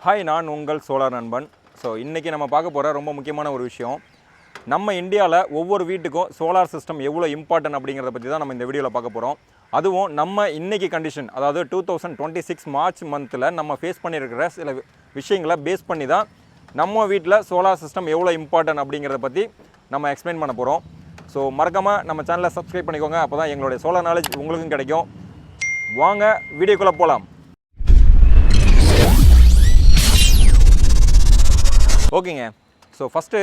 Hi, நான் உங்கள் solar நண்பன். ஸோ இன்றைக்கி நம்ம பார்க்க போகிற ரொம்ப முக்கியமான ஒரு விஷயம், நம்ம இந்தியாவில் ஒவ்வொரு வீட்டுக்கும் சோலார் சிஸ்டம் எவ்வளோ இம்பார்ட்டன்ட் அப்படிங்கிறத பற்றி தான் நம்ம இந்த வீடியோவில் பார்க்க போகிறோம். அதுவும் நம்ம இன்றைக்கி கண்டிஷன், அதாவது 2026 மார்ச் மந்தில் நம்ம ஃபேஸ் பண்ணியிருக்கிற சில விஷயங்களை பேஸ் பண்ணி தான் நம்ம வீட்டில் சோலார் சிஸ்டம் எவ்வளோ இம்பார்ட்டன்ட் அப்படிங்கிறத பற்றி நம்ம எக்ஸ்பிளைன் பண்ண போகிறோம். ஸோ மறக்காமல் நம்ம சேனலை சப்ஸ்கிரைப் பண்ணிக்கோங்க, அப்போ தான் எங்களுடைய சோலார் நாலேஜ் உங்களுக்கும் கிடைக்கும். வாங்க வீடியோக்குள்ளே போகலாம். ஓகேங்க. ஸோ ஃபஸ்ட்டு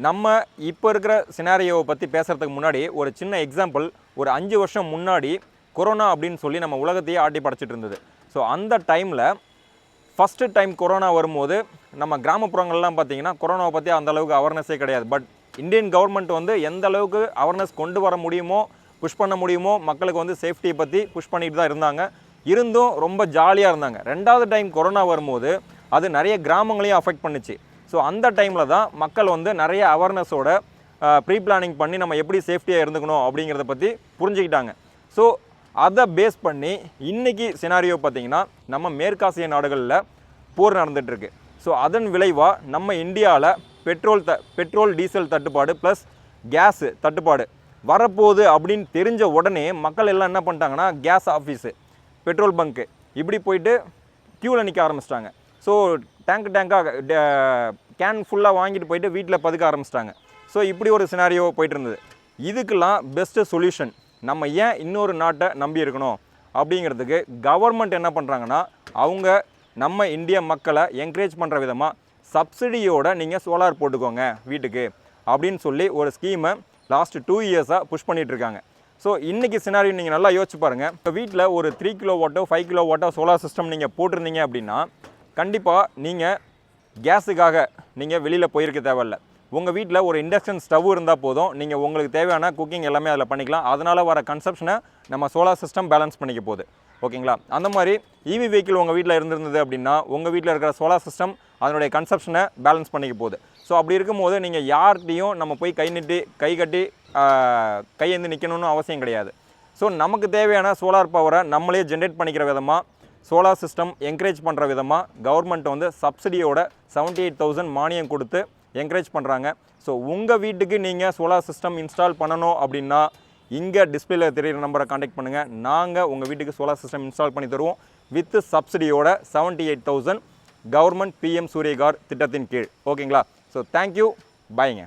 நம்ம இப்போ இருக்கிற சினாரியோவை பற்றி பேசுகிறதுக்கு முன்னாடி ஒரு சின்ன எக்ஸாம்பிள். ஒரு 5 வருஷம் முன்னாடி கொரோனா அப்படின்னு சொல்லி நம்ம உலகத்தையே ஆட்டி படைச்சிட்டு இருந்தது. ஸோ அந்த டைமில் ஃபஸ்ட்டு டைம் கொரோனா வரும்போது நம்ம கிராமப்புறங்கள்லாம் பார்த்திங்கன்னா கொரோனாவை பற்றி அந்தளவுக்கு அவேர்னஸே கிடையாது. பட் இந்தியன் கவர்மெண்ட் வந்து எந்த அளவுக்கு அவேர்னஸ் கொண்டு வர முடியுமோ, புஷ் பண்ண முடியுமோ, மக்களுக்கு வந்து சேஃப்டியை பற்றி புஷ் பண்ணிட்டு தான் இருந்தாங்க. இருந்தும் ரொம்ப ஜாலியாக இருந்தாங்க. 2வது டைம் கொரோனா வரும்போது அது நிறைய கிராமங்களையும் அஃபெக்ட் பண்ணுச்சு. ஸோ அந்த டைமில் தான் மக்கள் வந்து நிறைய அவேர்னஸோட ப்ரீ பிளானிங் பண்ணி நம்ம எப்படி சேஃப்டியாக இருந்துக்கணும் அப்படிங்கிறத பற்றி புரிஞ்சுக்கிட்டாங்க. ஸோ அதை பேஸ் பண்ணி இன்றைக்கி சினாரியோ பார்த்திங்கன்னா நம்ம மேற்காசிய நாடுகளில் போர் நடந்துகிட்ருக்கு. ஸோ அதன் விளைவாக நம்ம இந்தியாவில் பெட்ரோல் டீசல் தட்டுப்பாடு ப்ளஸ் கேஸு தட்டுப்பாடு வரப்போகுது அப்படின்னு தெரிஞ்ச உடனே மக்கள் எல்லாம் என்ன பண்ணிட்டாங்கன்னா, கேஸ் ஆஃபீஸு, பெட்ரோல் பங்க்கு இப்படி போயிட்டு க்யூவில் நிற்க ஆரம்பிச்சிட்டாங்க. ஸோ டேங்காக கேன் ஃபுல்லாக வாங்கிட்டு போயிட்டு வீட்டில் பதுக்க ஆரம்பிச்சிட்டாங்க. ஸோ இப்படி ஒரு சினாரியோ போயிட்டு இருந்தது. இதுக்கெல்லாம் பெஸ்ட்டு சொல்யூஷன், நம்ம ஏன் இன்னொரு நாட்டை நம்பி இருக்கணும் அப்படிங்கிறதுக்கு கவர்மெண்ட் என்ன பண்ணுறாங்கன்னா, அவங்க நம்ம இந்திய மக்களை என்கரேஜ் பண்ணுற விதமாக சப்சிடியோடு நீங்கள் சோலார் போட்டுக்கோங்க வீட்டுக்கு அப்படின்னு சொல்லி ஒரு ஸ்கீமை லாஸ்ட் 2 இயர்ஸாக புஷ் பண்ணிகிட்ருக்காங்க. ஸோ இன்றைக்கி சினாரியோ நீங்கள் நல்லா யோசிச்சு பாருங்கள். இப்போ வீட்டில் ஒரு 3 கிலோவாட்டோ 5 கிலோவாட்டோ சோலார் சிஸ்டம் நீங்கள் போட்டிருந்தீங்க அப்படின்னா கண்டிப்பாக நீங்கள் கேஸுக்காக நீங்கள் வெளியில் போயிருக்க தேவையில்லை. உங்கள் வீட்டில் ஒரு இண்டக்ஷன் ஸ்டவ் இருந்தால் போதும், நீங்கள் உங்களுக்கு தேவையான குக்கிங் எல்லாமே அதில் பண்ணிக்கலாம். அதனால் வர கன்சப்ஷனை நம்ம சோலார் சிஸ்டம் பேலன்ஸ் பண்ணிக்க போகுது. ஓகேங்களா? அந்த மாதிரி இவி வெஹிக்கிள் உங்கள் வீட்டில் இருந்திருந்தது அப்படின்னா உங்கள் வீட்டில் இருக்கிற சோலார் சிஸ்டம் அதனுடைய கன்சப்ஷனை பேலன்ஸ் பண்ணிக்க போகுது. ஸோ அப்படி இருக்கும்போது நீங்கள் யார்கிட்டையும் நம்ம போய் கை கட்டி கையேந்து நிற்கணும்னு அவசியம் கிடையாது. ஸோ நமக்கு தேவையான சோலார் பவரை நம்மளே ஜென்ரேட் பண்ணிக்கிற விதமாக சோலார் சிஸ்டம் என்கரேஜ் பண்ணுற விதமாக கவர்மெண்ட் வந்து சப்சிடியோட 78,000 மானியம் கொடுத்து என்கரேஜ் பண்ணுறாங்க. ஸோ உங்கள் வீட்டுக்கு நீங்கள் சோலார் சிஸ்டம் இன்ஸ்டால் பண்ணணும் அப்படின்னா இங்கே டிஸ்பிளேல தெரிகிற நம்பரை காண்டாக்ட் பண்ணுங்கள். நாங்கள் உங்கள் வீட்டுக்கு சோலார் சிஸ்டம் இன்ஸ்டால் பண்ணி தருவோம் வித் சப்சிடியோட 78,000 கவர்மெண்ட் PM சூரியகார் திட்டத்தின் கீழ். ஓகேங்களா? ஸோ தேங்க்யூ, பாய்ங்க.